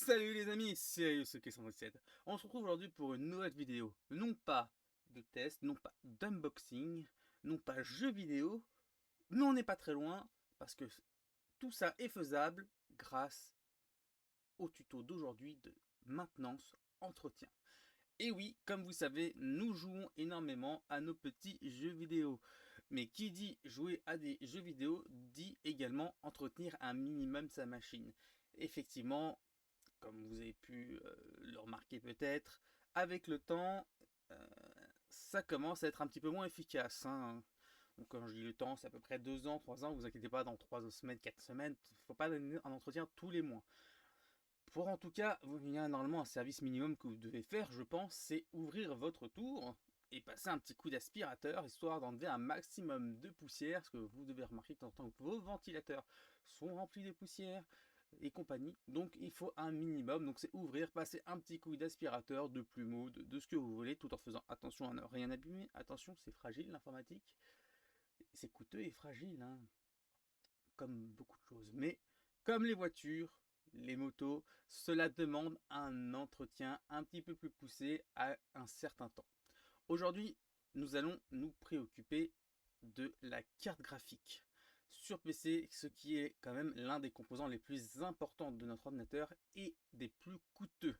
Salut les amis, c'est Yusuke127. On se retrouve aujourd'hui pour une nouvelle vidéo. Non pas de test, non pas d'unboxing, non pas jeu vidéo, mais on n'est pas très loin parce que tout ça est faisable grâce au tuto d'aujourd'hui de maintenance entretien. Et oui, comme vous savez, nous jouons énormément à nos petits jeux vidéo. Mais qui dit jouer à des jeux vidéo dit également entretenir un minimum sa machine. Effectivement, comme vous avez pu le remarquer peut-être, avec le temps, euh, ça commence à être un petit peu moins efficace, hein. Donc, quand je dis le temps, c'est à peu près 2 ans, 3 ans. Vous inquiétez pas, dans 3 semaines, 4 semaines, il ne faut pas donner un entretien tous les mois. Pour en tout cas, il y a normalement un service minimum que vous devez faire, je pense, c'est ouvrir votre tour et passer un petit coup d'aspirateur, histoire d'enlever un maximum de poussière, parce que vous devez remarquer de temps en temps que vos ventilateurs sont remplis de poussière et compagnie. Donc il faut un minimum, donc c'est ouvrir, passer un petit coup d'aspirateur, de plumeau, de ce que vous voulez, tout en faisant attention à ne rien abîmer. Attention, c'est fragile l'informatique, c'est coûteux et fragile, hein, comme beaucoup de choses. Mais comme les voitures, les motos, cela demande un entretien un petit peu plus poussé à un certain temps. Aujourd'hui, nous allons nous préoccuper de la carte graphique sur PC, ce qui est quand même l'un des composants les plus importants de notre ordinateur et des plus coûteux.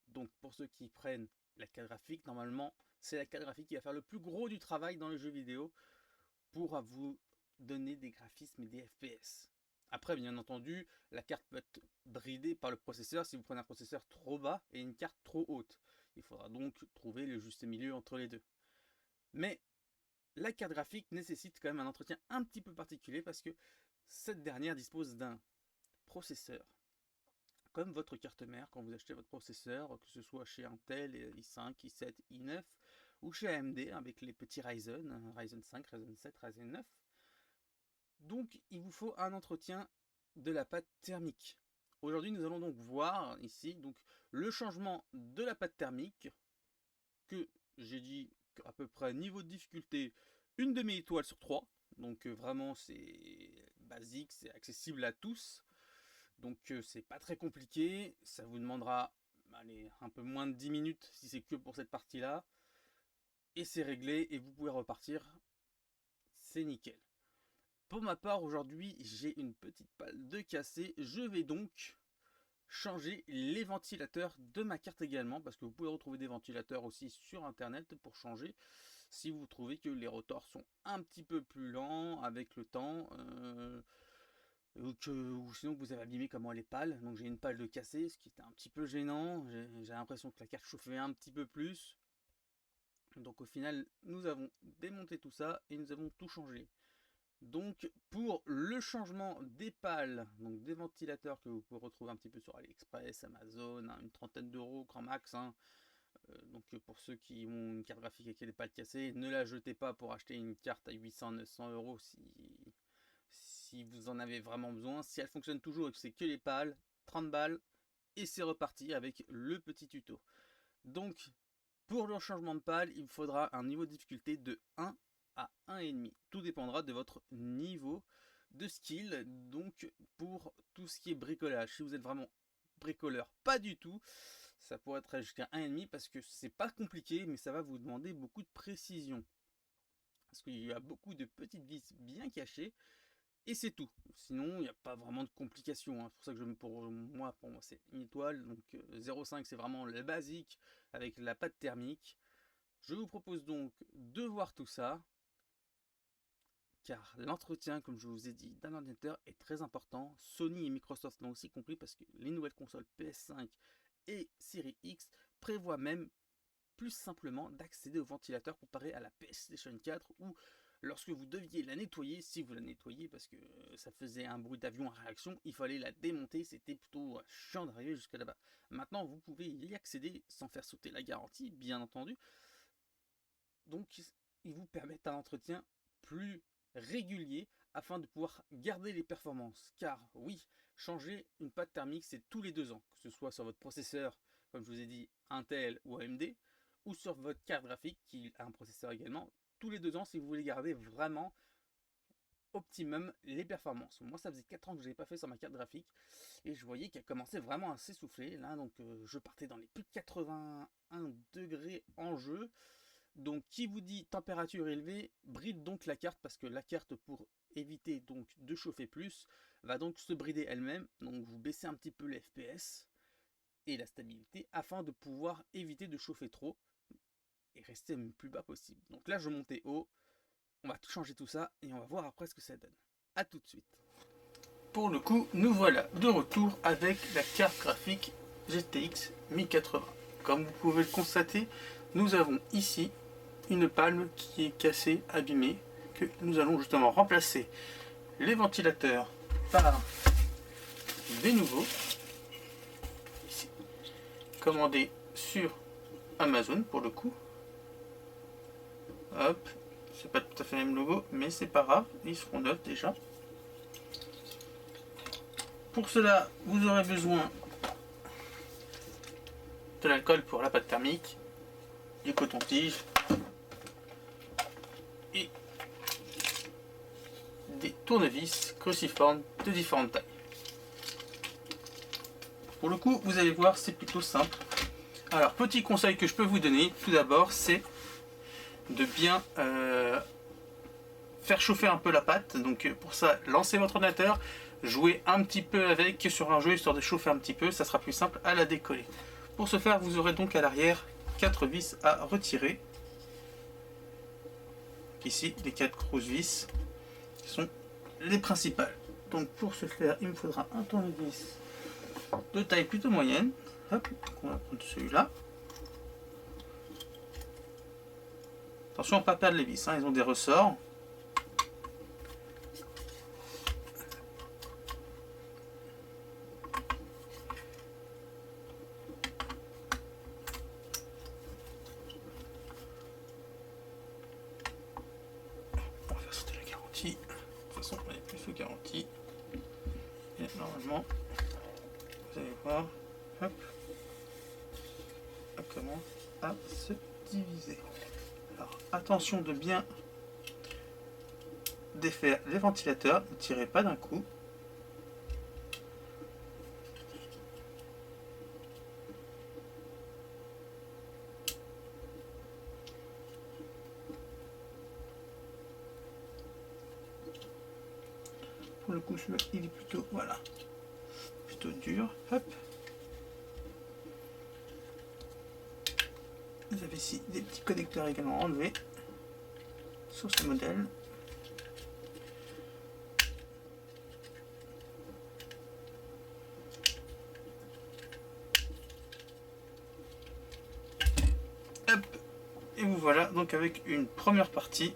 Donc pour ceux qui prennent la carte graphique, normalement c'est la carte graphique qui va faire le plus gros du travail dans les jeux vidéo pour vous donner des graphismes et des FPS. Après, bien entendu, la carte peut être bridée par le processeur si vous prenez un processeur trop bas et une carte trop haute. Il faudra donc trouver le juste milieu entre les deux. Mais la carte graphique nécessite quand même un entretien un petit peu particulier parce que cette dernière dispose d'un processeur. Comme votre carte mère, quand vous achetez votre processeur, que ce soit chez Intel, i5, i7, i9, ou chez AMD avec les petits Ryzen, Ryzen 5, Ryzen 7, Ryzen 9. Donc il vous faut un entretien de la pâte thermique. Aujourd'hui nous allons donc voir ici donc, le changement de la pâte thermique que j'ai dit à peu près niveau de difficulté une demi-étoile sur 3. Donc vraiment c'est basique, c'est accessible à tous. Donc c'est pas très compliqué, ça vous demandera allez, un peu moins de 10 minutes si c'est que pour cette partie-là. Et c'est réglé et vous pouvez repartir, c'est nickel. Pour ma part aujourd'hui j'ai une petite palle de cassé, je vais donc changer les ventilateurs de ma carte également, parce que vous pouvez retrouver des ventilateurs aussi sur internet pour changer si vous trouvez que les rotors sont un petit peu plus lents avec le temps, ou sinon vous avez abîmé comment les pales. Donc j'ai une pale de cassé, ce qui était un petit peu gênant, j'ai l'impression que la carte chauffait un petit peu plus. Donc au final nous avons démonté tout ça et nous avons tout changé. Donc pour le changement des pales, donc des ventilateurs que vous pouvez retrouver un petit peu sur AliExpress, Amazon, hein, une trentaine d'euros grand max, hein. Donc pour ceux qui ont une carte graphique avec des pales cassées, ne la jetez pas pour acheter une carte à 800-900 euros si vous en avez vraiment besoin. Si elle fonctionne toujours et que c'est que les pales, 30 balles et c'est reparti avec le petit tuto. Donc pour le changement de pale, il faudra un niveau de difficulté de 1 à 1,5. Tout dépendra de votre niveau de skill. Donc pour tout ce qui est bricolage, si vous êtes vraiment bricoleur, pas du tout, ça pourrait être jusqu'à 1,5 parce que c'est pas compliqué, mais ça va vous demander beaucoup de précision. Parce qu'il y a beaucoup de petites vis bien cachées et c'est tout. Sinon, il n'y a pas vraiment de complications, hein. C'est pour ça que pour moi c'est une étoile. Donc 0,5 c'est vraiment le basique avec la pâte thermique. Je vous propose donc de voir tout ça, car l'entretien, comme je vous ai dit, d'un ordinateur est très important. Sony et Microsoft l'ont aussi compris parce que les nouvelles consoles PS5 et Series X prévoient même plus simplement d'accéder au ventilateur comparé à la PlayStation 4 où lorsque vous deviez la nettoyer, si vous la nettoyez parce que ça faisait un bruit d'avion à réaction, il fallait la démonter, c'était plutôt chiant d'arriver jusqu'à là-bas. Maintenant, vous pouvez y accéder sans faire sauter la garantie, bien entendu. Donc, ils vous permettent un entretien plus régulier afin de pouvoir garder les performances. Car oui, changer une pâte thermique, c'est tous les 2 ans, que ce soit sur votre processeur, comme je vous ai dit, Intel ou AMD, ou sur votre carte graphique, qui a un processeur également, tous les 2 ans si vous voulez garder vraiment optimum les performances. Moi, ça faisait 4 ans que je n'avais pas fait sur ma carte graphique et je voyais qu'elle commençait vraiment à s'essouffler. Là, donc je partais dans les plus de 81 degrés en jeu. Donc, qui vous dit température élevée, bride donc la carte parce que la carte, pour éviter donc de chauffer plus, va donc se brider elle-même. Donc, vous baissez un petit peu les FPS et la stabilité afin de pouvoir éviter de chauffer trop et rester le plus bas possible. Donc là, je montais haut. On va changer tout ça et on va voir après ce que ça donne. A tout de suite. Pour le coup, nous voilà de retour avec la carte graphique GTX 1080. Comme vous pouvez le constater, nous avons ici une palme qui est cassée, abîmée, que nous allons justement remplacer les ventilateurs par des nouveaux, ici, commandés sur Amazon pour le coup. Hop, c'est pas tout à fait le même logo, mais c'est pas grave, ils seront neufs déjà. Pour cela, vous aurez besoin de l'alcool pour la pâte thermique, du coton-tige et des tournevis cruciformes de différentes tailles. Pour le coup, vous allez voir, c'est plutôt simple. Alors, petit conseil que je peux vous donner, tout d'abord, c'est de bien faire chauffer un peu la pâte. Donc pour ça, lancez votre ordinateur, jouez un petit peu avec sur un jeu histoire de chauffer un petit peu, ça sera plus simple à la décoller. Pour ce faire, vous aurez donc à l'arrière 4 vis à retirer. Ici, les 4 grosses vis qui sont les principales. Donc pour ce faire, il me faudra un tournevis de taille plutôt moyenne. Hop, on va prendre celui-là. Attention à ne pas perdre les vis, hein, ils ont des ressorts. On va faire sauter la garantie. De toute façon, on n'est plus sous garantie. Et normalement, vous allez voir, hop, ça commence à se diviser. Alors attention de bien défaire les ventilateurs, ne tirez pas d'un coup. Pour le coup, celui-là, il est plutôt, voilà, plutôt dur. Hop. Vous avez ici des petits connecteurs également enlevés sur ce modèle. Hop. Et vous voilà donc avec une première partie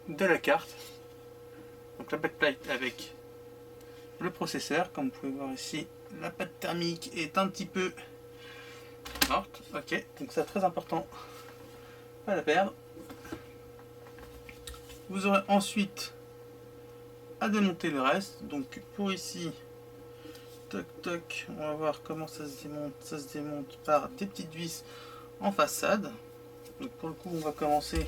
de la carte. Donc la backplate avec le processeur. Comme vous pouvez voir ici, la pâte thermique est un petit peu morte. Ok, donc c'est très important, pas la perdre. Vous aurez ensuite à démonter le reste. Donc pour ici, toc toc, on va voir comment ça se démonte. Ça se démonte par des petites vis en façade. Donc pour le coup, on va commencer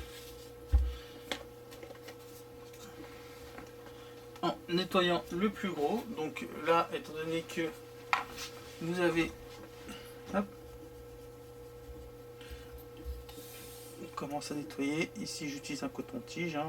en nettoyant le plus gros. Donc là, étant donné que vous avez, hop, on commence à nettoyer. Ici, j'utilise un coton-tige. Hein.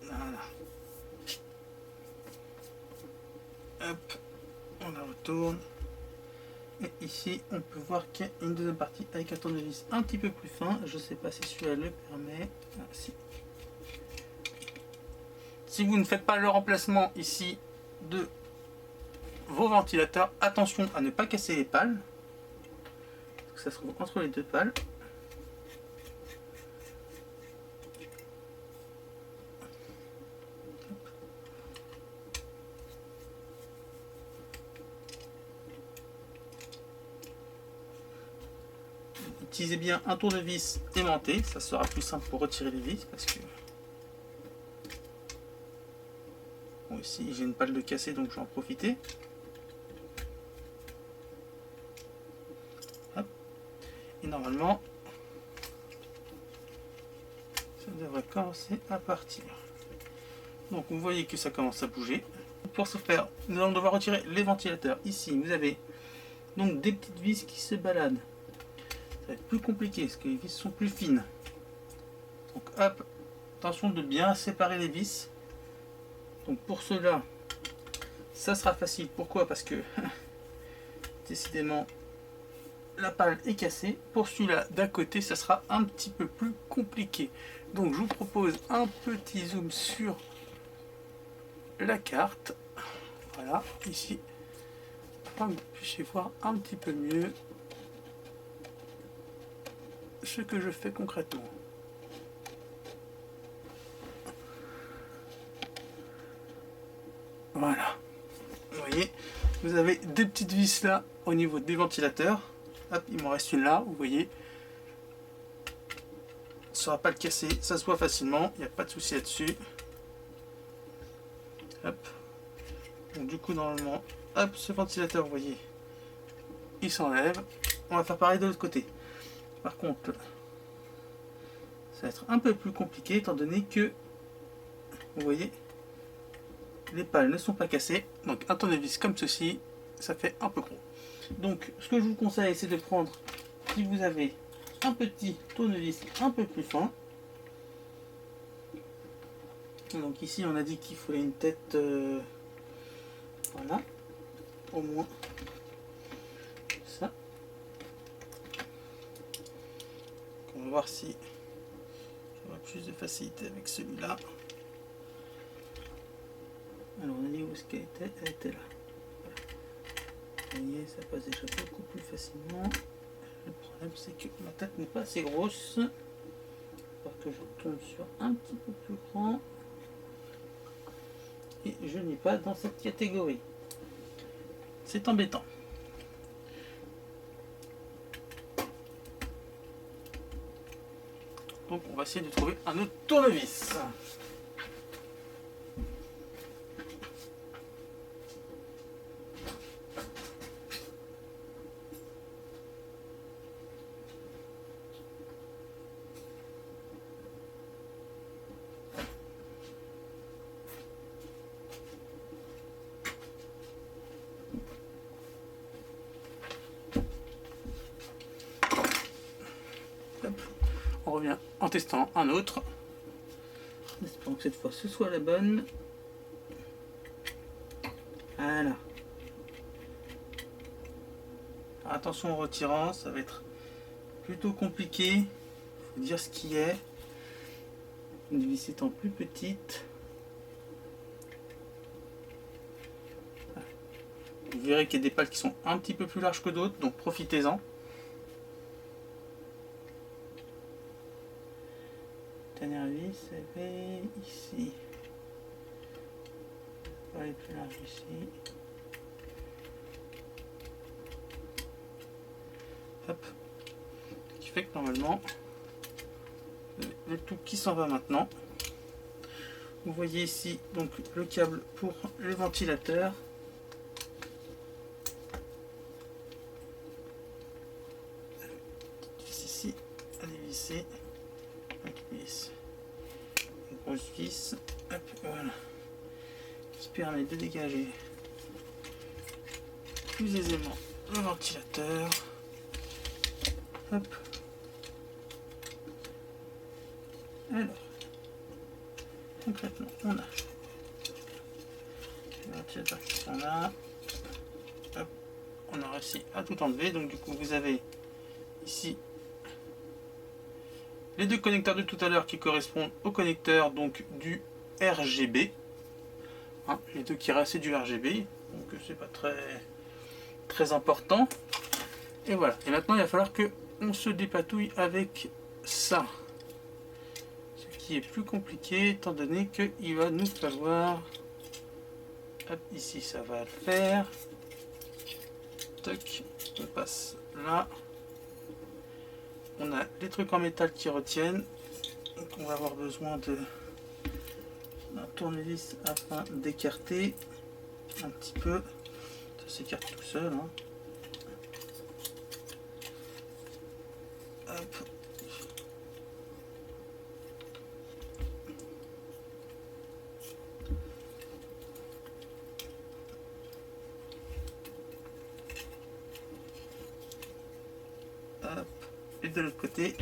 Voilà. Hop, on la retourne. Et ici, on peut voir qu'il y a une deuxième partie avec un tournevis un petit peu plus fin. Je ne sais pas si celui-là le permet. Ah, si vous ne faites pas le remplacement ici de vos ventilateurs, attention à ne pas casser les pales. Ça se trouve entre les deux pales. utilisez bien un tournevis aimanté, ça sera plus simple pour retirer les vis parce que bon, ici j'ai une palle de cassé donc je vais en profiter. Hop. Et normalement ça devrait commencer à partir. Donc vous voyez que ça commence à bouger. Pour ce faire, nous allons devoir retirer les ventilateurs. Ici vous avez donc des petites vis qui se baladent. Ça va être plus compliqué parce que les vis sont plus fines. Donc hop, attention de bien séparer les vis. Donc pour cela, ça sera facile. Pourquoi? Parce que décidément la pale est cassée. Pour celui-là d'à côté, ça sera un petit peu plus compliqué. Donc je vous propose un petit zoom sur la carte. Voilà, ici, afin que vous puissiez voir un petit peu mieux ce que je fais concrètement. Voilà, vous voyez, vous avez deux petites vis là au niveau des ventilateurs. Hop, il m'en reste une là, vous voyez. Ça ne sera pas le casser, ça se voit facilement, il n'y a pas de souci là-dessus. Hop. Donc du coup normalement, hop, ce ventilateur, vous voyez, il s'enlève. On va faire pareil de l'autre côté. Par contre, ça va être un peu plus compliqué étant donné que, vous voyez, les pales ne sont pas cassées. Donc un tournevis comme ceci, ça fait un peu gros. Donc ce que je vous conseille, c'est de prendre, si vous avez un petit tournevis un peu plus fin. Donc ici on a dit qu'il fallait une tête, voilà, au moins ça. On va voir si j'aurai plus de facilité avec celui-là. Alors on a dit où est-ce qu'elle était? Elle était là. Voilà. Vous voyez, ça passe déjà beaucoup plus facilement. Le problème c'est que ma tête n'est pas assez grosse. Il faut que je tombe sur un petit peu plus grand. Et je n'ai pas dans cette catégorie. C'est embêtant. Donc on va essayer de trouver un autre tournevis. On revient en testant un autre. Espérons que cette fois ce soit la bonne. Voilà. Alors, attention en retirant, ça va être plutôt compliqué. Il faut dire ce qui est. Une vis étant plus petite. Vous verrez qu'il y a des pales qui sont un petit peu plus larges que d'autres, donc profitez-en. Dernière vis, elle est ici. Elle est plus large ici. Hop. Ce qui fait que normalement, le tout qui s'en va maintenant. Vous voyez ici donc le câble pour le ventilateur. Ici, elle est vissée. Une grosse vis. Hop, voilà. Qui permet de dégager plus aisément le ventilateur. Hop. Alors, concrètement, on a les ventilateurs qui sont là. Hop. On a réussi à tout enlever. Donc du coup, vous avez ici les deux connecteurs de tout à l'heure qui correspondent aux connecteurs donc du RGB. Hein, les deux qui restent du RGB. Donc c'est pas très important. Et voilà. Et maintenant, il va falloir que on se dépatouille avec ça. Ce qui est plus compliqué étant donné qu'il va nous falloir... Hop, ici ça va le faire. Toc, on passe là. on a les trucs en métal qui retiennent. Donc on va avoir besoin d'un tournevis afin d'écarter un petit peu. Ça s'écarte tout seul. Hein. Hop. Hop. Et de l'autre côté,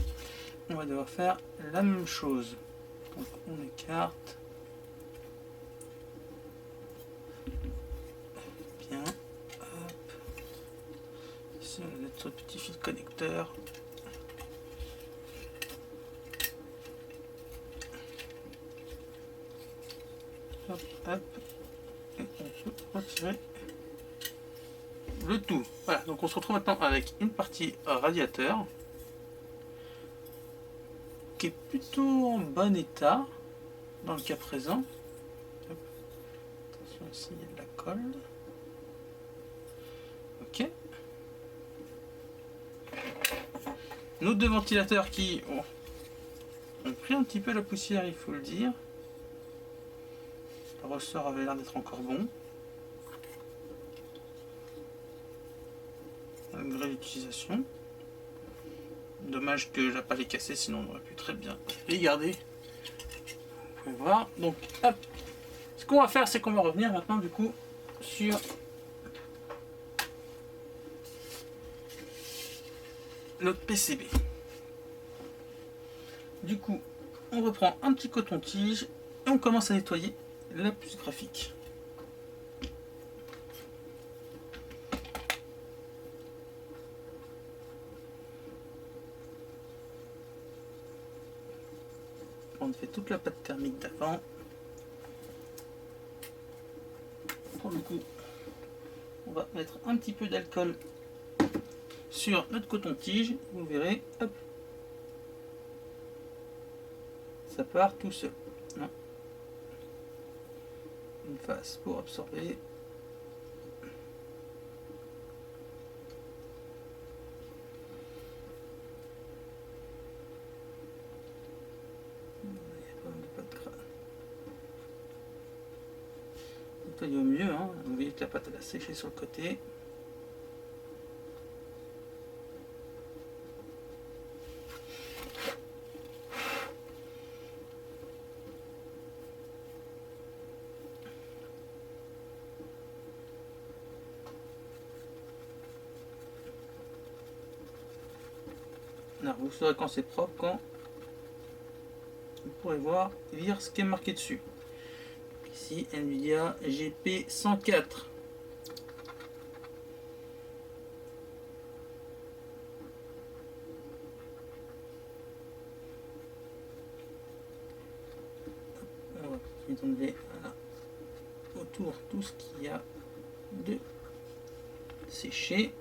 on va devoir faire la même chose. Donc on écarte. Bien. Hop. Ici on a notre petit fil connecteur. Hop, hop. Et on peut retirer le tout. Voilà, donc on se retrouve maintenant avec une partie radiateur qui est plutôt en bon état dans le cas présent. Hop. Attention, ici il y a de la colle. Ok. Nos deux ventilateurs qui ont pris un petit peu la poussière, il faut le dire. Le ressort avait l'air d'être encore bon. Malgré l'utilisation. Dommage que j'ai pas les cassé, sinon on aurait pu très bien les garder. Vous pouvez voir. Donc, hop. Ce qu'on va faire, c'est qu'on va revenir maintenant du coup sur notre PCB. Du coup, on reprend un petit coton-tige et on commence à nettoyer la puce graphique. On fait toute la pâte thermique d'avant. Pour le coup, on va mettre un petit peu d'alcool sur notre coton-tige. Vous verrez, hop, ça part tout seul. Non. Une face pour absorber. Nettoyer au mieux, hein. Vous voyez que la pâte elle a séché sur le côté. Alors, vous saurez quand c'est propre, quand vous pourrez voir, lire ce qui est marqué dessus. Ici, Nvidia GP104. On va enlever autour tout ce qu'il y a de séché.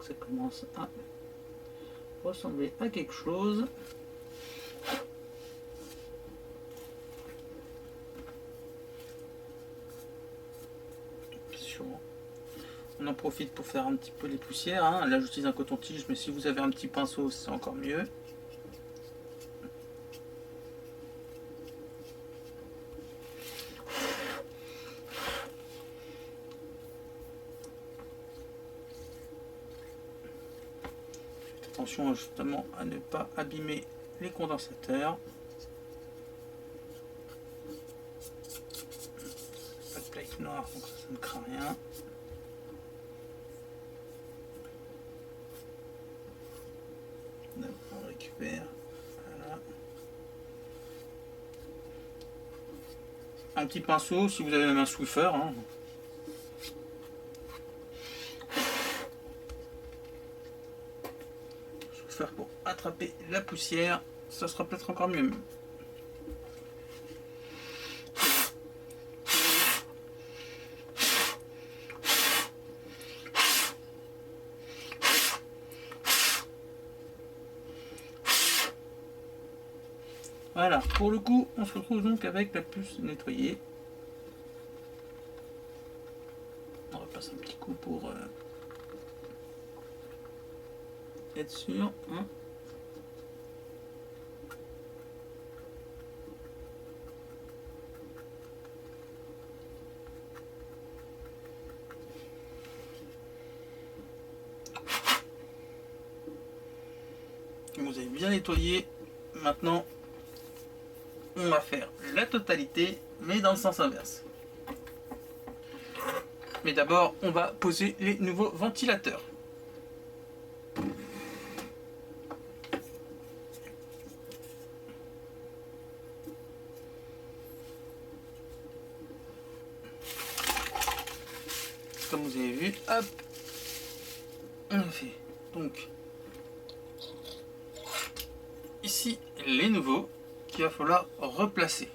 Ça commence à ressembler à quelque chose. On en profite pour faire un petit peu les poussières. Hein. Là j'utilise un coton-tige, mais si vous avez un petit pinceau, c'est encore mieux. Attention justement à ne pas abîmer les condensateurs. Pas de plaque noire, donc ça ne craint rien. On récupère. Voilà. Un petit pinceau, si vous avez même un Swiffer. Hein. faire pour attraper la poussière, ça sera peut-être encore mieux. Voilà, pour le coup, on se retrouve donc avec la puce nettoyée. On repasse un petit coup pour être sûr. Hein. Vous avez bien nettoyé. Maintenant, on va faire la totalité, mais dans le sens inverse. Mais d'abord, on va poser les nouveaux ventilateurs. Comme vous avez vu, hop, on a fait. Donc, ici, les nouveaux qu'il va falloir replacer.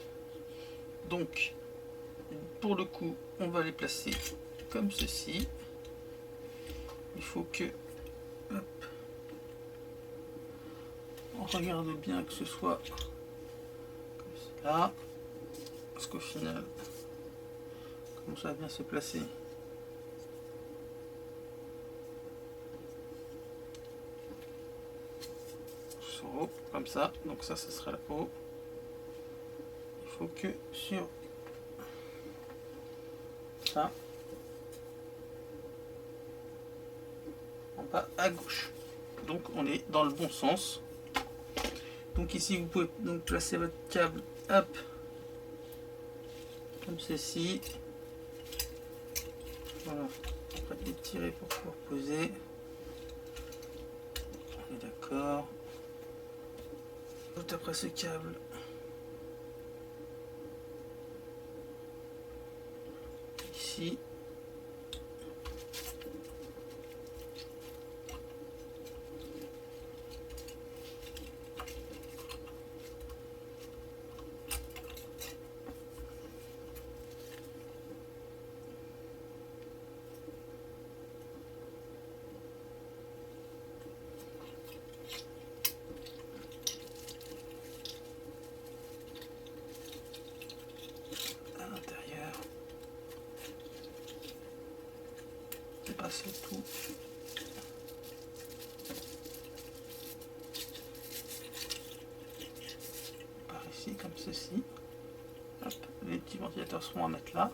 Donc, pour le coup, on va les placer comme ceci. Il faut que, hop, on regarde bien que ce soit comme cela, parce qu'au final, comment ça va bien se placer. Haut, comme ça, donc ça sera la haut. Il faut que sur ça, en bas à gauche. Donc on est dans le bon sens. Donc ici vous pouvez donc placer votre câble, hop, comme ceci. Voilà, on va étirer pour pouvoir poser. On est d'accord. Tout après ce câble. Ici. Passer tout par ici comme ceci. Hop, les petits ventilateurs seront à mettre là.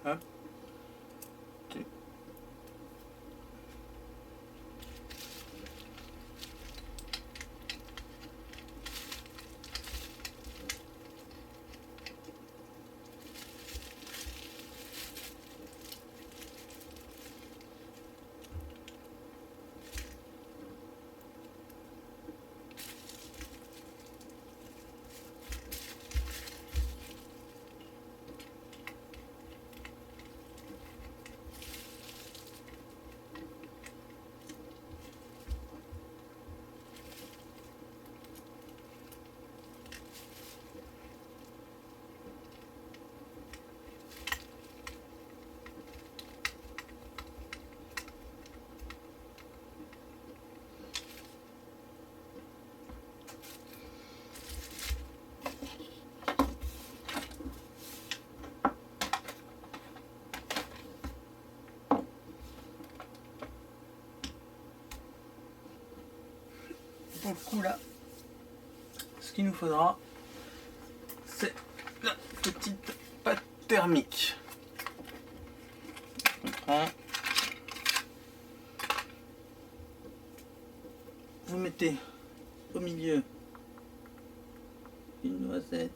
Hop. Pour le coup là, ce qu'il nous faudra, c'est la petite pâte thermique. On prend, vous mettez au milieu une noisette,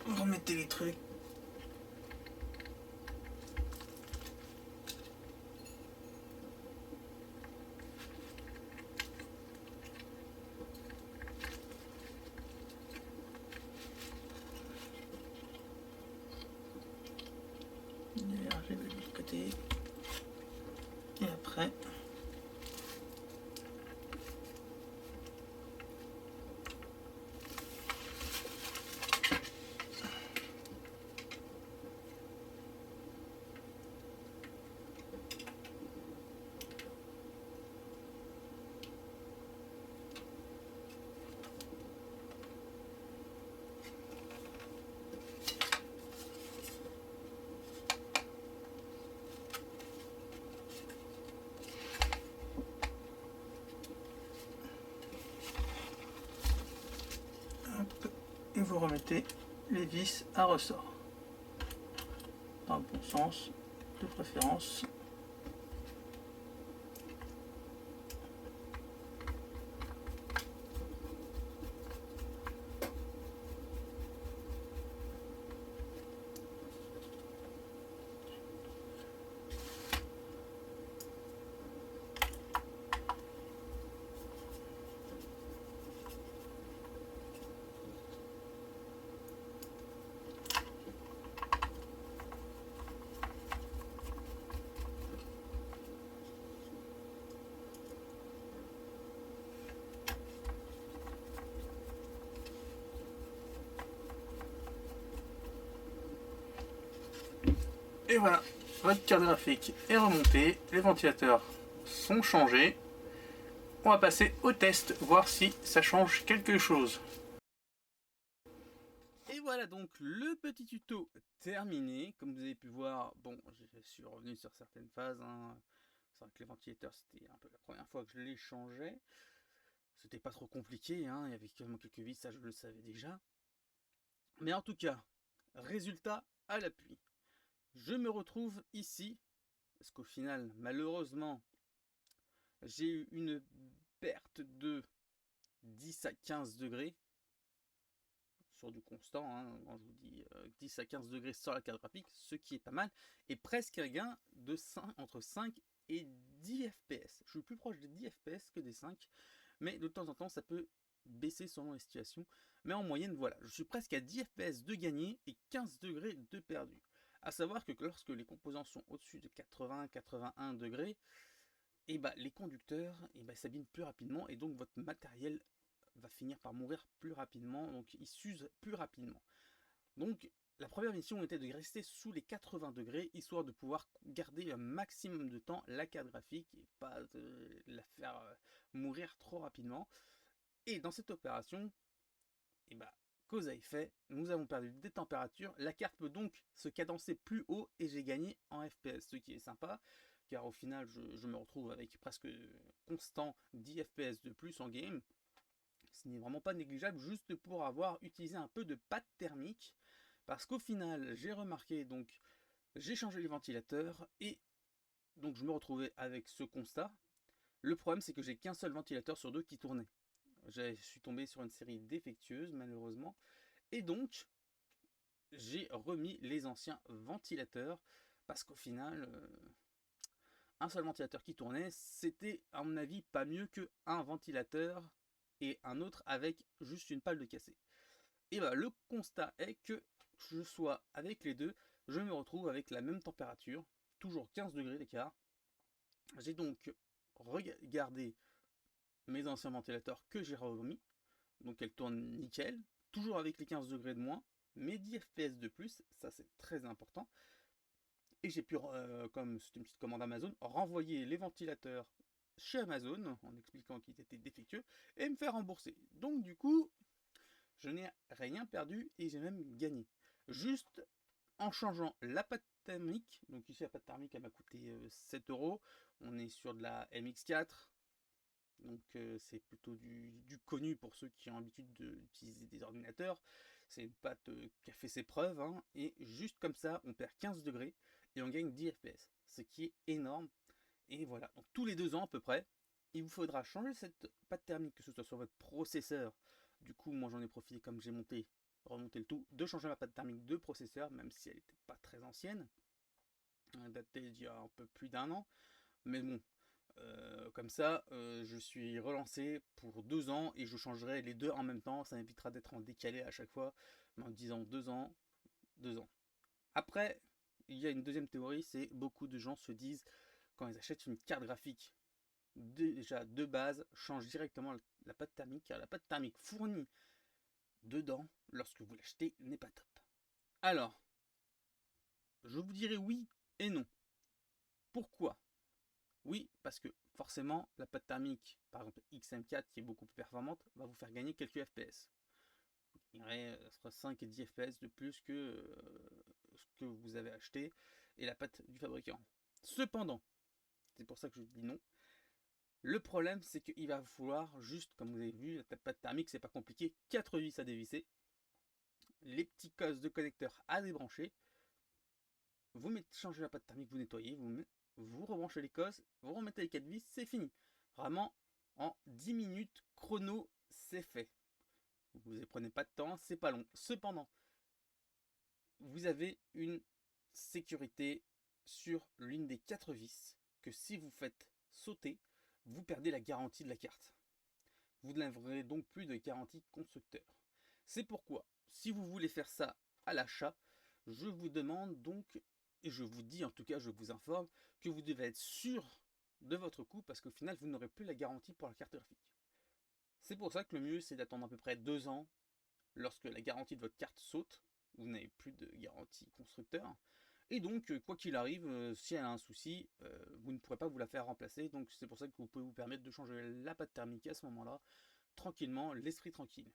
vous remettez les trucs. J'ai de l'autre côté. Et après, et vous remettez les vis à ressort dans le bon sens de préférence. Et voilà, votre carte graphique est remontée, les ventilateurs sont changés. On va passer au test, voir si ça change quelque chose. Et voilà donc le petit tuto terminé. Comme vous avez pu voir, bon, je suis revenu sur certaines phases. C'est vrai que les ventilateurs, c'était un peu la première fois que je les changeais. C'était pas trop compliqué, hein. Il y avait quasiment quelques vis, ça je le savais déjà. Mais en tout cas, résultat à l'appui. Je me retrouve ici, parce qu'au final, malheureusement, j'ai eu une perte de 10 à 15 degrés sur du constant, hein, quand je vous dis 10 à 15 degrés sur la carte graphique, ce qui est pas mal, et presque un gain de entre 5 et 10 fps. Je suis plus proche des 10 fps que des 5, mais de temps en temps ça peut baisser selon les situations. Mais en moyenne, voilà, je suis presque à 10 fps de gagné et 15 degrés de perdu. A savoir que lorsque les composants sont au-dessus de 80-81 degrés, et bah, les conducteurs s'abîment plus rapidement et donc votre matériel va finir par mourir plus rapidement, donc il s'use plus rapidement. Donc la première mission était de rester sous les 80 degrés, histoire de pouvoir garder un maximum de temps la carte graphique et pas de la faire mourir trop rapidement. Et dans cette opération, et bah, cause à effet, nous avons perdu des températures, la carte peut donc se cadencer plus haut et j'ai gagné en FPS, ce qui est sympa. car au final je me retrouve avec presque constant 10 FPS de plus en game. Ce n'est vraiment pas négligeable, juste pour avoir utilisé un peu de pâte thermique, parce qu'au final j'ai remarqué, donc j'ai changé les ventilateurs et donc je me retrouvais avec ce constat. Le problème c'est que j'ai qu'un seul ventilateur sur deux qui tournait. Je suis tombé sur une série défectueuse malheureusement, et donc j'ai remis les anciens ventilateurs, parce qu'au final, un seul ventilateur qui tournait, c'était à mon avis pas mieux qu'un ventilateur et un autre avec juste une pale de cassé. Et bah, le constat est que je sois avec les deux, je me retrouve avec la même température, toujours 15 degrés d'écart. J'ai donc regardé mes anciens ventilateurs que j'ai remis, donc elles tournent nickel, toujours avec les 15 degrés de moins, mais 10 FPS de plus, ça c'est très important. Et j'ai pu, comme c'est une petite commande Amazon, renvoyer les ventilateurs chez Amazon en expliquant qu'ils étaient défectueux et me faire rembourser. Donc du coup, je n'ai rien perdu et j'ai même gagné. Juste en changeant la pâte thermique. Donc ici la pâte thermique elle m'a coûté 7 euros. On est sur de la MX4. Donc c'est plutôt du connu pour ceux qui ont l'habitude d'utiliser des ordinateurs. C'est une pâte qui a fait ses preuves, hein, et juste comme ça on perd 15 degrés et on gagne 10 fps, ce qui est énorme. Et voilà, donc tous les 2 ans à peu près, il vous faudra changer cette pâte thermique, que ce soit sur votre processeur. Du coup moi j'en ai profité, comme j'ai remonté le tout, de changer ma pâte thermique de processeur, même si elle n'était pas très ancienne, datée d'il y a un peu plus d'un an. Mais bon, comme ça, je suis relancé pour 2 ans et je changerai les deux en même temps. Ça évitera d'être en décalé à chaque fois, en disant 2 ans, 2 ans. Après, il y a une deuxième théorie, c'est beaucoup de gens se disent, quand ils achètent une carte graphique, déjà de base, change directement la pâte thermique, car la pâte thermique fournie dedans, lorsque vous l'achetez, n'est pas top. Alors, je vous dirais oui et non. Pourquoi? Oui, parce que forcément, la pâte thermique, par exemple XM4, qui est beaucoup plus performante, va vous faire gagner quelques FPS. Il y aurait entre 5 et 10 FPS de plus que ce que vous avez acheté et la pâte du fabricant. Cependant, c'est pour ça que je dis non. Le problème, c'est qu'il va falloir juste, comme vous avez vu, la pâte thermique, c'est pas compliqué, 4 vis à dévisser, les petits cosses de connecteurs à débrancher. Vous changez la pâte thermique, vous nettoyez, vous rebranchez les cosses, vous remettez les 4 vis, c'est fini. Vraiment, en 10 minutes chrono, c'est fait. Vous ne prenez pas de temps, c'est pas long. Cependant, vous avez une sécurité sur l'une des 4 vis que si vous faites sauter, vous perdez la garantie de la carte. Vous n'aurez donc plus de garantie constructeur. C'est pourquoi, si vous voulez faire ça à l'achat, je vous demande donc, et je vous dis en tout cas, je vous informe, que vous devez être sûr de votre coût, parce qu'au final, vous n'aurez plus la garantie pour la carte graphique. C'est pour ça que le mieux, c'est d'attendre à peu près 2 ans lorsque la garantie de votre carte saute. Vous n'avez plus de garantie constructeur. Et donc, quoi qu'il arrive, si elle a un souci, vous ne pourrez pas vous la faire remplacer. Donc, c'est pour ça que vous pouvez vous permettre de changer la pâte thermique à ce moment-là, tranquillement, l'esprit tranquille.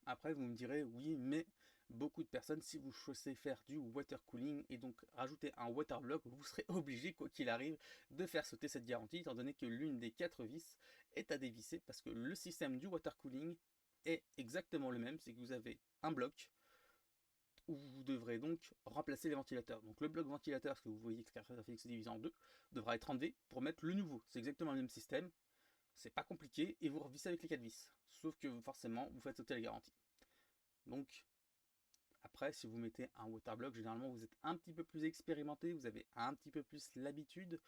Après, vous me direz, oui, mais beaucoup de personnes, si vous choisissez faire du water cooling et donc rajouter un water block, vous serez obligé, quoi qu'il arrive, de faire sauter cette garantie, étant donné que l'une des 4 vis est à dévisser, parce que le système du water cooling est exactement le même, c'est que vous avez un bloc où vous devrez donc remplacer les ventilateurs. Donc le bloc ventilateur, ce que vous voyez que la carte graphique se divise en deux, devra être enlevé pour mettre le nouveau. C'est exactement le même système, c'est pas compliqué, et vous revissez avec les 4 vis. Sauf que forcément, vous faites sauter la garantie. Donc, après, si vous mettez un waterblock, généralement vous êtes un petit peu plus expérimenté, vous avez un petit peu plus l'habitude,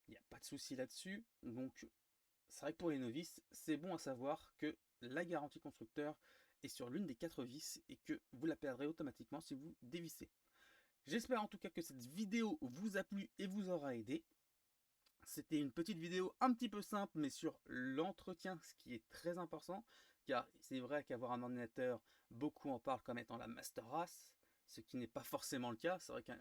il n'y a pas de souci là-dessus. Donc, c'est vrai que pour les novices, c'est bon à savoir que la garantie constructeur est sur l'une des 4 vis et que vous la perdrez automatiquement si vous dévissez. J'espère en tout cas que cette vidéo vous a plu et vous aura aidé. C'était une petite vidéo un petit peu simple, mais sur l'entretien, ce qui est très important, car c'est vrai qu'avoir un ordinateur, beaucoup en parlent comme étant la master race, ce qui n'est pas forcément le cas. C'est vrai que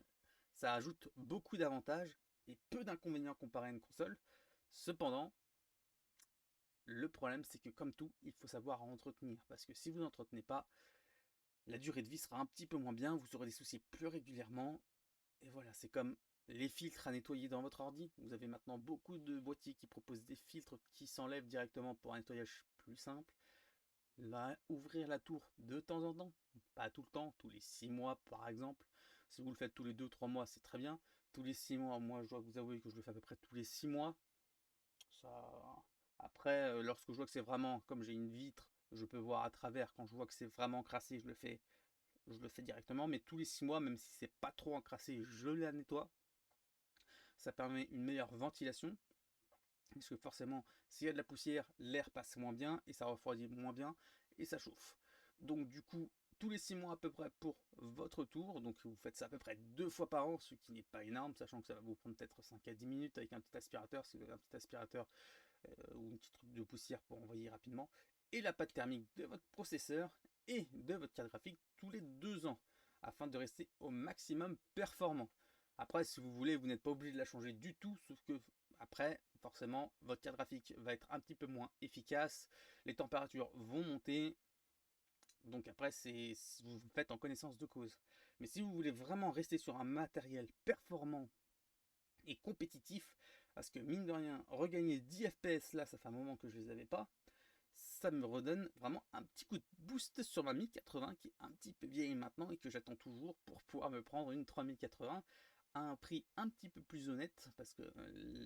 ça ajoute beaucoup d'avantages et peu d'inconvénients comparé à une console. Cependant, le problème c'est que comme tout, il faut savoir entretenir, parce que si vous n'entretenez pas, la durée de vie sera un petit peu moins bien, vous aurez des soucis plus régulièrement, et voilà, c'est comme les filtres à nettoyer dans votre ordi. Vous avez maintenant beaucoup de boîtiers qui proposent des filtres qui s'enlèvent directement pour un nettoyage plus simple. Là, ouvrir la tour de temps en temps, pas tout le temps, tous les 6 mois par exemple. Si vous le faites tous les 2-3 mois, c'est très bien. Tous les 6 mois, moi je dois vous avouer que je le fais à peu près tous les 6 mois. Ça... Après, lorsque je vois que c'est vraiment, comme j'ai une vitre, je peux voir à travers. Quand je vois que c'est vraiment crassé, je le fais directement. Mais tous les 6 mois, même si c'est pas trop encrassé, je la nettoie. Ça permet une meilleure ventilation. Parce que forcément, s'il y a de la poussière, l'air passe moins bien et ça refroidit moins bien et ça chauffe. Donc du coup, tous les 6 mois à peu près pour votre tour. Donc vous faites ça à peu près 2 fois par an, ce qui n'est pas énorme, sachant que ça va vous prendre peut-être 5 à 10 minutes avec un petit aspirateur, si vous avez un petit aspirateur ou un petit truc de poussière pour envoyer rapidement. Et la pâte thermique de votre processeur et de votre carte graphique tous les 2 ans, afin de rester au maximum performant. Après, si vous voulez, vous n'êtes pas obligé de la changer du tout, sauf que après, forcément, votre carte graphique va être un petit peu moins efficace, les températures vont monter, donc après, vous faites en connaissance de cause. Mais si vous voulez vraiment rester sur un matériel performant et compétitif, parce que mine de rien, regagner 10 FPS là, ça fait un moment que je les avais pas, ça me redonne vraiment un petit coup de boost sur ma 1080 qui est un petit peu vieille maintenant et que j'attends toujours pour pouvoir me prendre une 3080 à un prix un petit peu plus honnête, parce que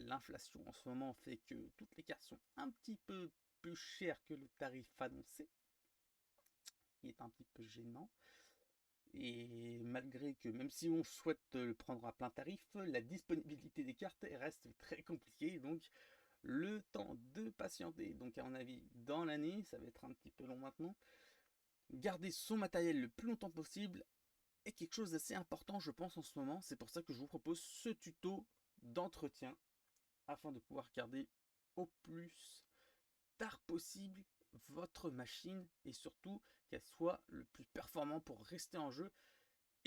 l'inflation en ce moment fait que toutes les cartes sont un petit peu plus chères que le tarif annoncé, ce qui est un petit peu gênant. Et malgré que, même si on souhaite le prendre à plein tarif, la disponibilité des cartes reste très compliquée. Donc le temps de patienter, donc à mon avis dans l'année, ça va être un petit peu long maintenant, garder son matériel le plus longtemps possible est quelque chose d'assez important je pense en ce moment. C'est pour ça que je vous propose ce tuto d'entretien afin de pouvoir garder au plus tard possible votre machine et surtout qu'elle soit le plus performant pour rester en jeu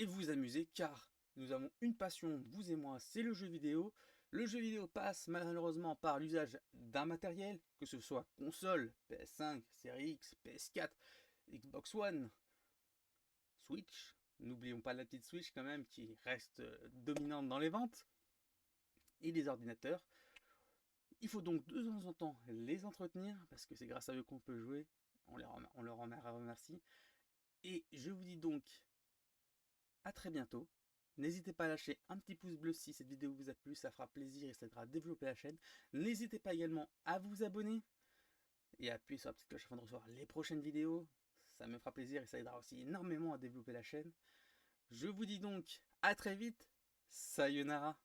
et vous amuser, car nous avons une passion, vous et moi, c'est le jeu vidéo. Le jeu vidéo passe malheureusement par l'usage d'un matériel, que ce soit console, PS5, Series X, PS4, Xbox One, Switch. N'oublions pas la petite Switch quand même qui reste dominante dans les ventes, et les ordinateurs. Il faut donc de temps en temps les entretenir, parce que c'est grâce à eux qu'on peut jouer. On leur remercie. Et je vous dis donc à très bientôt. N'hésitez pas à lâcher un petit pouce bleu si cette vidéo vous a plu, ça fera plaisir et ça aidera à développer la chaîne. N'hésitez pas également à vous abonner et à appuyer sur la petite cloche afin de recevoir les prochaines vidéos. Ça me fera plaisir et ça aidera aussi énormément à développer la chaîne. Je vous dis donc à très vite. Sayonara.